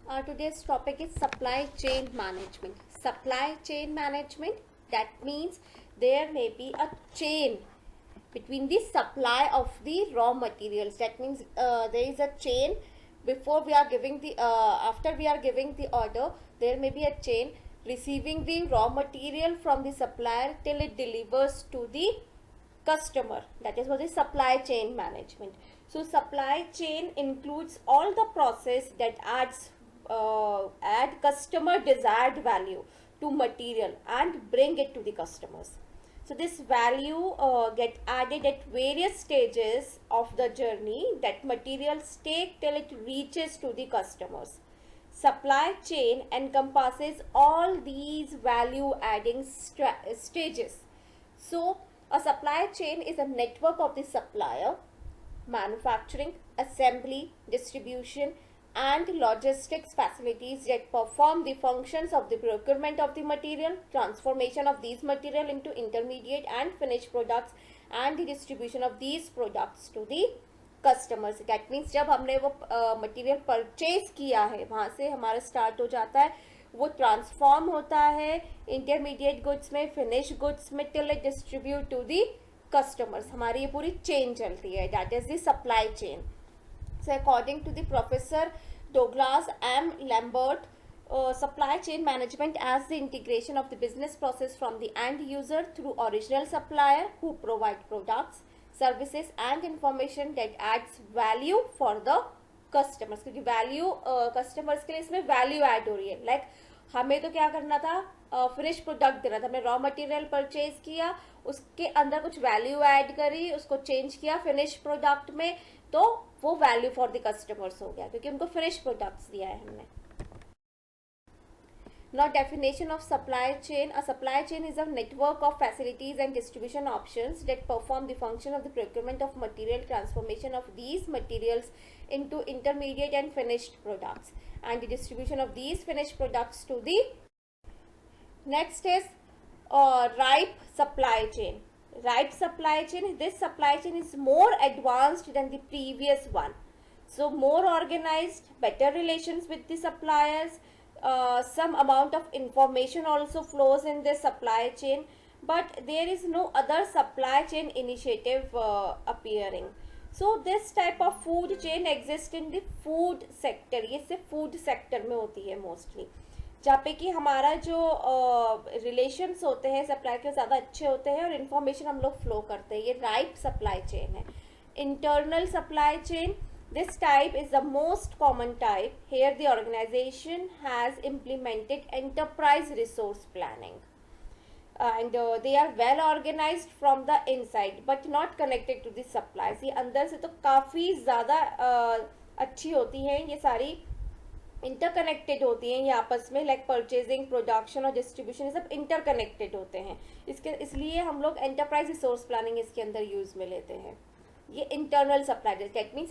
Today's topic is supply chain management. Supply chain management, that means there may be a chain between the supply of the raw materials. That means there is a chain before we are giving the after we are giving the order, there may be a chain receiving the raw material from the supplier till it delivers to the customer. That is what is supply chain management. So supply chain includes all the process that add customer desired value to material and bring it to the customers. So this value get added at various stages of the journey that materials take till it reaches to the customers. Supply chain encompasses all these value adding stages. So a supply chain is a network of the supplier, manufacturing, assembly, distribution, and logistics facilities that perform the functions of the procurement of the material, transformation of these material into intermediate and finished products, and the distribution of these products to the customers. That means जब हमने वो material purchase किया है वहाँ से हमारा start हो जाता है, वो ट्रांसफॉर्म होता है इंटरमीडिएट गुड्स में, फिनिश गुड्स में, till it distribute to the customers. हमारी ये पूरी चेन चलती है. That is the supply chain. So according to the professor Douglas M. Lambert, supply chain management as the integration of the business process from the end user through original supplier who provide products, services and information that adds value for the customers. क्योंकि value customers के लिए इसमें value add हो रही है. Like हमें तो क्या करना था, फिनिश प्रोडक्ट देना था. हमने रॉ मटेरियल परचेज किया, उसके अंदर कुछ वैल्यू ऐड करी, उसको चेंज किया फिनिश प्रोडक्ट में, तो वो वैल्यू फॉर द कस्टमर्स हो गया क्योंकि उनको फिनिश प्रोडक्ट्स दिया है हमने. Now definition of supply chain. A supply chain is a network of facilities and distribution options that perform the function of the procurement of material, transformation of these materials into intermediate and finished products, and the distribution of these finished products to the. Next is ripe supply chain. Ripe supply chain. This supply chain is more advanced than the previous one. So more organized, better relations with the suppliers. Some amount of information also flows in this supply chain, but there is no other supply chain initiative appearing. So this type of food chain exists in the food sector. ये सिर्फ food sector में होती है mostly, जहाँ पे कि हमारा जो रिलेशंस होते हैं सप्लाई के ज़्यादा अच्छे होते हैं और इन्फॉर्मेशन हम लोग फ्लो करते हैं. ये राइप सप्लाई चेन है. Internal supply chain. This type is the most common type. Here the organization has implemented enterprise resource planning and they are well organized from the inside but not connected to the supplies. ये अंदर से तो काफ़ी ज़्यादा अच्छी होती हैं, ये सारी इंटरकनेक्टेड होती हैं ये आपस में. लाइक परचेजिंग, प्रोडक्शन और डिस्ट्रीब्यूशन, ये सब इंटरकनेक्टेड होते हैं. इसलिए हम लोग एंटरप्राइज रिसोर्स प्लानिंग इसके अंदर यूज़ में लेते हैं. ये internal supply chain. That means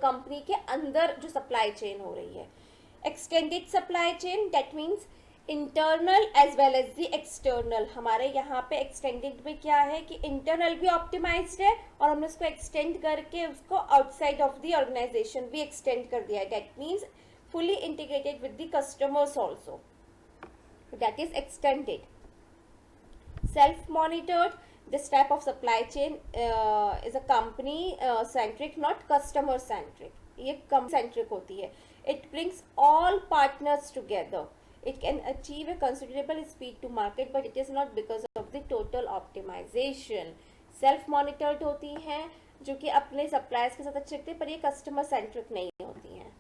company के अंदर जो सप्लाई चेन हो रही है. Extended supply chain. That means internal as well as the external. हमारे यहाँ पे एक्सटेंडेड में क्या है कि इंटरनल भी ऑप्टिमाइज्ड है और हमने उसको एक्सटेंड करके उसको आउटसाइड ऑफ द ऑर्गेनाइजेशन भी एक्सटेंड कर दिया है. That means fully integrated with the customers also. That is extended. Self-monitored. This type of supply chain is a company centric, not customer centric. ये company centric होती है. It brings all partners together. It can achieve a considerable speed to market, but it is not because of the total optimization. Self-monitored होती हैं जो कि अपने suppliers के साथ अच्छे रखते हैं, पर ये customer centric नहीं होती हैं.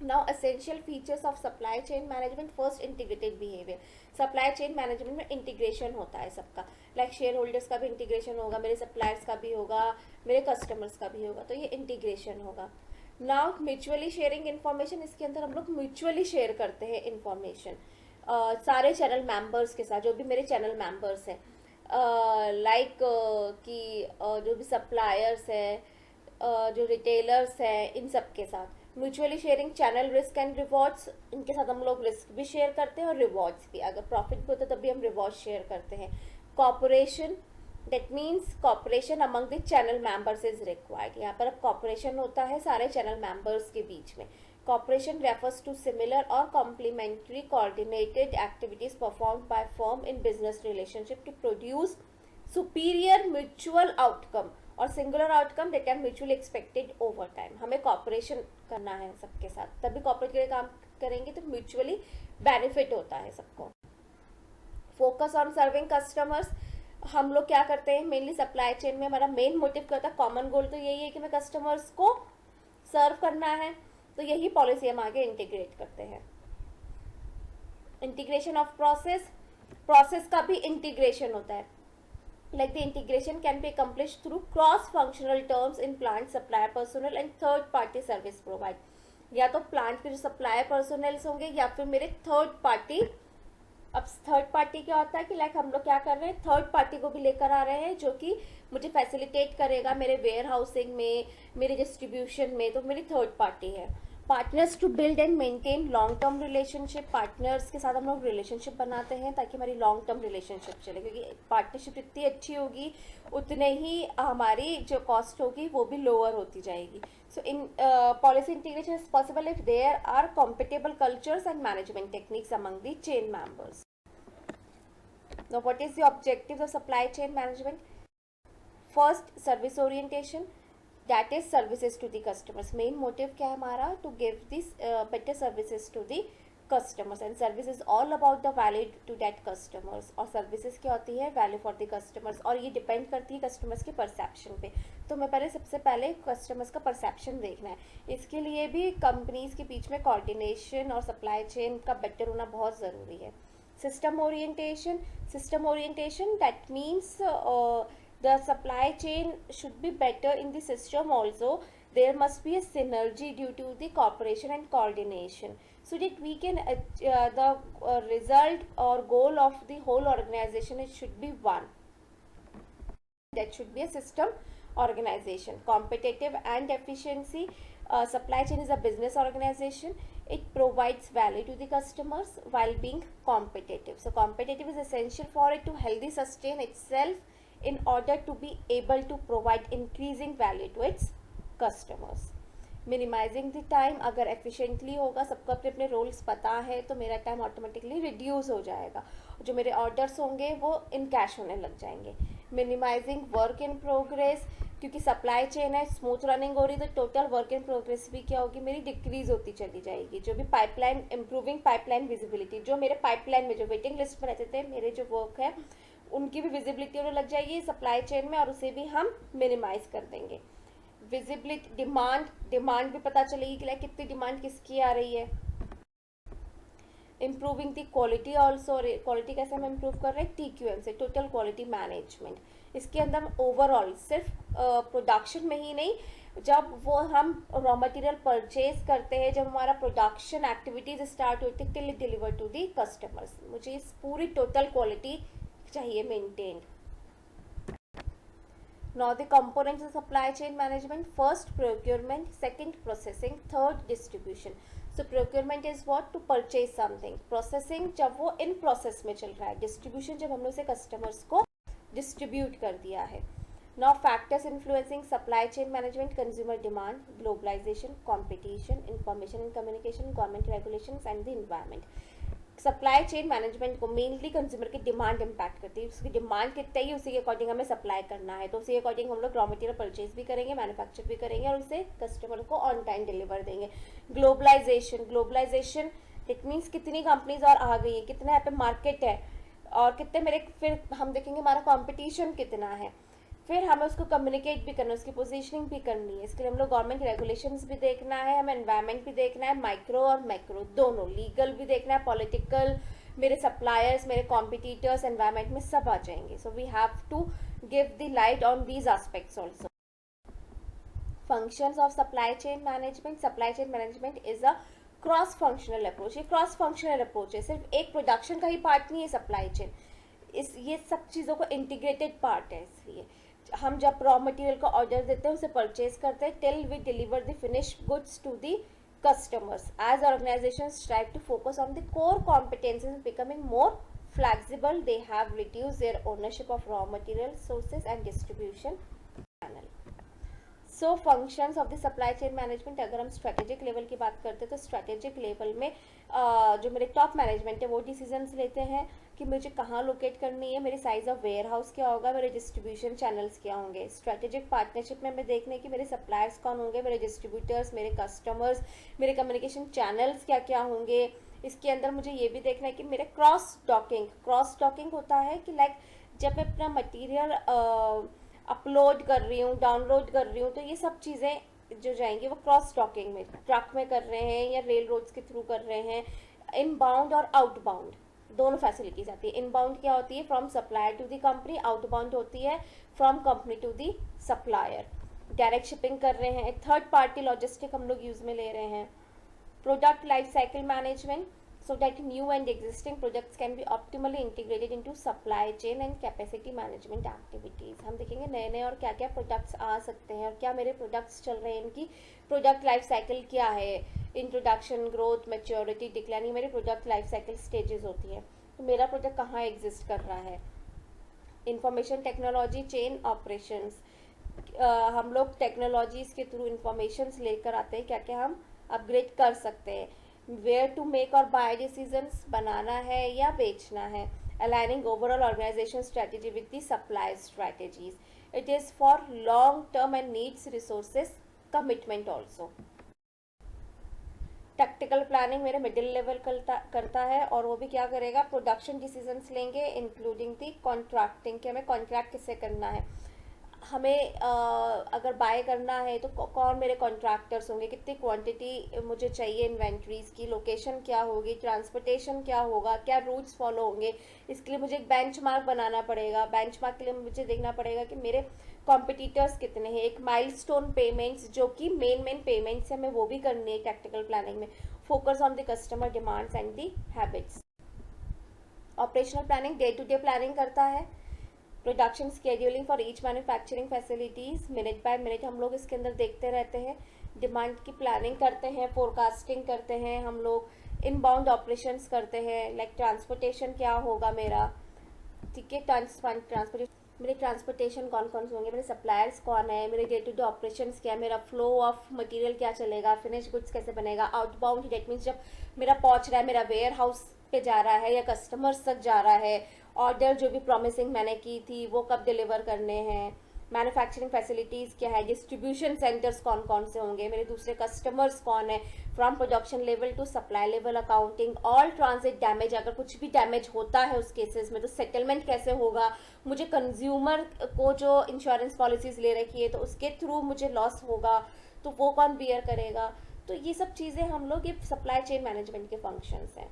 Now essential features of supply chain management. First, integrated behavior. supply chain management में integration होता है सबका. Like शेयर होल्डर्स का भी इंटीग्रेशन होगा, मेरे सप्लायर्स का भी होगा, मेरे कस्टमर्स का भी होगा, तो ये इंटीग्रेशन होगा. Now mutually sharing information. इसके अंदर हम लोग म्यूचुअली शेयर करते हैं इन्फॉर्मेशन सारे चैनल मेंबर्स के साथ, जो भी मेरे चैनल मेंबर्स हैं, लाइक कि जो भी सप्लायर्स हैं, जो रिटेलर्स हैं, इन सब के साथ. Mutually sharing channel risk and rewards. इनके साथ हम लोग रिस्क भी शेयर करते हैं और रिवॉर्ड्स भी. अगर प्रॉफिट भी होता है तब भी हम रिवॉर्ड शेयर करते हैं. Cooperation. That means cooperation among the channel members is required. यहाँ पर अब कॉपरेशन होता है सारे चैनल मेंबर्स के बीच में. Cooperation refers to similar or complementary coordinated activities performed by firm in business relationship to produce superior mutual outcome और singular outcome that are mutually expected over time. हमें cooperation करना है सबके साथ, तभी cooperate करके काम करेंगे तो mutually benefit होता है सबको. Focus on serving customers. हम लोग क्या करते हैं मेनली सप्लाई चेन में, हमारा मेन मोटिव क्या होता है, कॉमन गोल तो यही है कि हमें कस्टमर्स को सर्व करना है, तो यही पॉलिसी हम आगे इंटीग्रेट करते हैं. इंटीग्रेशन ऑफ प्रोसेस का भी इंटीग्रेशन होता है. Like the integration can be accomplish through cross functional terms in plant, supplier personal and third party service provide. या तो प्लांट के जो सप्लायर पर्सनल्स होंगे या फिर मेरे थर्ड पार्टी. अब थर्ड पार्टी क्या होता है कि लाइक हम लोग क्या कर रहे हैं, थर्ड पार्टी को भी लेकर आ रहे हैं जो कि मुझे फैसिलिटेट करेगा मेरे वेयर हाउसिंग में, मेरे डिस्ट्रीब्यूशन में, तो मेरी थर्ड पार्टी है. Partners to build and maintain long term relationship. Partners के साथ हम लोग रिलेशनशिप बनाते हैं ताकि हमारी लॉन्ग टर्म रिलेशनशिप चले, क्योंकि पार्टनरशिप जितनी अच्छी होगी उतने ही हमारी जो कॉस्ट होगी वो भी लोअर होती जाएगी. So in policy integration is possible if there are compatible cultures and management techniques among the chain members. Now what is the objectives of supply chain management? First, service orientation, that is services to the customers. Main motive क्या है हमारा, to give this better services to the customers, and service is all about the value to that customers. और services क्या होती है, value for the customers, और ये depend करती है customers के perception पे. तो मैं सबसे पहले customers का perception देखना है. इसके लिए भी companies के बीच में coordination और supply chain का better होना बहुत ज़रूरी है. System orientation that means the supply chain should be better in the system also. There must be a synergy due to the cooperation and coordination, so that we can the result or goal of the whole organization, it should be one. That should be a system organization. Competitive and efficiency. Supply chain is a business organization. It provides value to the customers while being competitive. So competitive is essential for it to healthy sustain itself in order to be able to provide increasing value to its customers. Minimizing the time. अगर efficiently होगा, सबको अपने अपने roles पता है, तो मेरा time automatically reduce हो जाएगा. जो मेरे ऑर्डर्स होंगे वो इन कैश होने लग जाएंगे. मिनिमाइजिंग वर्क इन प्रोग्रेस, क्योंकि सप्लाई चेन है, स्मूथ रनिंग हो रही, तो टोटल वर्क इन प्रोग्रेस भी क्या होगी, मेरी डिक्रीज होती चली जाएगी. जो भी पाइपलाइन, इम्प्रूविंग पाइपलाइन विजिबिलिटी, जो मेरे पाइपलाइन में जो वेटिंग लिस्ट में रहते थे मेरे जो वर्क है उनकी भी विजिबिलिटी होने लग जाएगी सप्लाई चेन में, और उसे भी हम मिनिमाइज कर देंगे. विजिबिलिटी, डिमांड भी पता चलेगी कि लाइक कितनी डिमांड किसकी आ रही है. इम्प्रूविंग दी क्वालिटी ऑल्सो. क्वालिटी कैसे हम इम्प्रूव कर रहे हैं, TQM से, टोटल क्वालिटी मैनेजमेंट. इसके अंदर ओवरऑल सिर्फ प्रोडक्शन में ही नहीं, जब वो हम रॉ मटेरियल परचेज करते हैं, जब हमारा प्रोडक्शन एक्टिविटीज स्टार्ट होती है till deliver to the customers, मुझे इस पूरी टोटल क्वालिटी चाहिए maintain. Now the components of supply chain management: first procurement, second processing, third distribution. So procurement is what, to purchase something. Processing जब वो in process में चल रहा है. Distribution जब हमने उसे customers को distribute कर दिया है. Now factors influencing supply chain management: consumer demand, globalization, competition, information and communication, government regulations and the environment. Supply chain management को मेनली कंज्यूमर की डिमांड इम्पैक्ट करती है. उसकी डिमांड कितना ही उसी के अकॉर्डिंग हमें सप्लाई करना है, तो उसी के अकॉर्डिंग हम लोग रॉ मटेरियल परचेज भी करेंगे, मैन्युफैक्चर भी करेंगे और उसे कस्टमर को ऑन टाइम डिलीवर देंगे. ग्लोबलाइजेशन इट मीन्स कितनी कंपनीज और आ गई है, कितना यहाँ पे मार्केट है और कितने मेरे, फिर हम देखेंगे हमारा कॉम्पिटिशन कितना है, फिर हमें उसको कम्युनिकेट भी करना है, उसकी पोजीशनिंग भी करनी है. इसके लिए हम लोग गवर्नमेंट रेगुलेशंस भी देखना है, हमें एनवायरनमेंट भी देखना है, माइक्रो और मैक्रो दोनों, लीगल भी देखना है, पॉलिटिकल, मेरे सप्लायर्स, मेरे कॉम्पिटिटर्स, एनवायरनमेंट में सब आ जाएंगे. So we have to give the light on these aspects also. Functions of supply chain management. Supply chain management is a cross functional approach. ये क्रॉस फंक्शनल अप्रोच है, सिर्फ एक प्रोडक्शन का ही पार्ट नहीं है सप्लाई चेन. ये सब चीज़ों को इंटीग्रेटेड पार्ट है. इसलिए हम जब रॉ मटेरियल का ऑर्डर देते हैं, उसे परचेज करते हैं, till we deliver the finished goods to the customers. As organizations strive to focus on the core competencies and becoming more flexible, they have reduced their ownership of raw material sources and distribution channel. So functions of the supply chain management, अगर हम strategic level की बात करते हैं तो strategic level में जो मेरे टॉप मैनेजमेंट है वो डिसीजंस लेते हैं कि मुझे कहाँ लोकेट करनी है, मेरी साइज ऑफ वेयर हाउस क्या होगा, मेरे डिस्ट्रीब्यूशन चैनल्स क्या होंगे। स्ट्रेटेजिक पार्टनरशिप में मैं देखने की मेरे सप्लायर्स कौन होंगे, मेरे डिस्ट्रीब्यूटर्स, मेरे कस्टमर्स, मेरे कम्युनिकेशन चैनल्स क्या क्या होंगे। इसके अंदर मुझे ये भी देखना है कि मेरे क्रॉस डॉकिंग होता है कि लाइक जब मैं अपना मटीरियल अपलोड कर रही हूँ, डाउनलोड कर रही हूँ, तो ये सब चीज़ें जो जाएंगी वो क्रॉस डॉकिंग में, ट्रक में कर रहे हैं या रेल रोड्स के थ्रू कर रहे हैं। इनबाउंड और आउटबाउंड दोनों फैसिलिटीज आती है। इनबाउंड क्या होती है, from supplier to the company, outbound होती है from company to the supplier. Direct shipping कर रहे हैं, थर्ड पार्टी लॉजिस्टिक हम लोग यूज में ले रहे हैं। Product life cycle management, so that new and existing products can be optimally integrated into supply chain and capacity management activities। हम देखेंगे नए नए और क्या क्या प्रोडक्ट्स आ सकते हैं और क्या मेरे प्रोडक्ट्स चल रहे हैं, इनकी प्रोडक्ट लाइफ साइकिल क्या है, इंट्रोडक्शन, ग्रोथ, मैच्योरिटी, डिक्लाइन, ये मेरी प्रोडक्ट लाइफ साइकिल स्टेजेस होती है। तो मेरा प्रोडक्ट कहाँ एग्जिस्ट कर रहा है। इंफॉर्मेशन टेक्नोलॉजी चेन ऑपरेशंस, हम लोग टेक्नोलॉजीज के थ्रू इंफॉर्मेशंस लेकर आते हैं, क्या क्या हम अपग्रेड कर सकते हैं। वेयर टू मेक और बाय डिसीजंस, बनाना है या बेचना है। Aligning overall organization strategy with the supply strategies, it is for long term and needs resources commitment also. Tactical planning मेरे मिडिल लेवल करता है और वो भी क्या करेगा, प्रोडक्शन डिसीजंस लेंगे इंक्लूडिंग दी कॉन्ट्रैक्टिंग, कि हमें कॉन्ट्रैक्ट किससे करना है, हमें अगर बाय करना है तो कौन मेरे कॉन्ट्रैक्टर्स होंगे, कितनी क्वांटिटी मुझे चाहिए इन्वेंट्रीज की, लोकेशन क्या होगी, ट्रांसपोर्टेशन क्या होगा, क्या रूट्स फॉलो होंगे। इसके लिए मुझे एक बेंचमार्क बनाना पड़ेगा। बेंचमार्क के लिए मुझे देखना पड़ेगा कि मेरे कॉम्पिटिटर्स कितने हैं। एक माइलस्टोन पेमेंट्स जो कि मेन पेमेंट्स है, हमें वो भी करनी है टैक्टिकल प्लानिंग में। Focus on the customer demands and the habits. Operational planning day to day planning करता है। Production scheduling for each manufacturing facilities, minute by minute हम लोग इसके अंदर देखते रहते हैं। डिमांड की प्लानिंग करते हैं, फोरकास्टिंग करते हैं हम लोग। इनबाउंड ऑपरेशंस करते हैं, लाइक ट्रांसपोर्टेशन क्या होगा मेरा, ठीक है, ट्रांसपोर्टेशन, मेरे ट्रांसपोर्टेशन कौन कौन से होंगे, मेरे सप्लायर्स कौन है, मेरे डे टू डे ऑपरेशंस क्या है, मेरा फ्लो ऑफ मटेरियल क्या चलेगा, फिनिश गुड्स कैसे बनेगा। आउटबाउंड डेट मीन्स जब मेरा पहुंच रहा है, मेरा वेयर हाउस पे जा रहा है या कस्टमर्स तक जा रहा है, ऑर्डर जो भी प्रॉमिसिंग मैंने की थी वो कब डिलीवर करने हैं। मैन्युफैक्चरिंग फैसिलिटीज़ क्या है, डिस्ट्रीब्यूशन सेंटर्स कौन कौन से होंगे, मेरे दूसरे कस्टमर्स कौन है, from production level to supply level, accounting, all transit damage, अगर कुछ भी डैमेज होता है उस केसेस में तो सेटलमेंट कैसे होगा, मुझे कंज्यूमर को जो इंश्योरेंस पॉलिसीज ले रखी है तो उसके थ्रू मुझे लॉस होगा तो वो कौन बियर करेगा। तो ये सब चीज़ें हम लोग, ये सप्लाई चेन मैनेजमेंट के फंक्शंस हैं।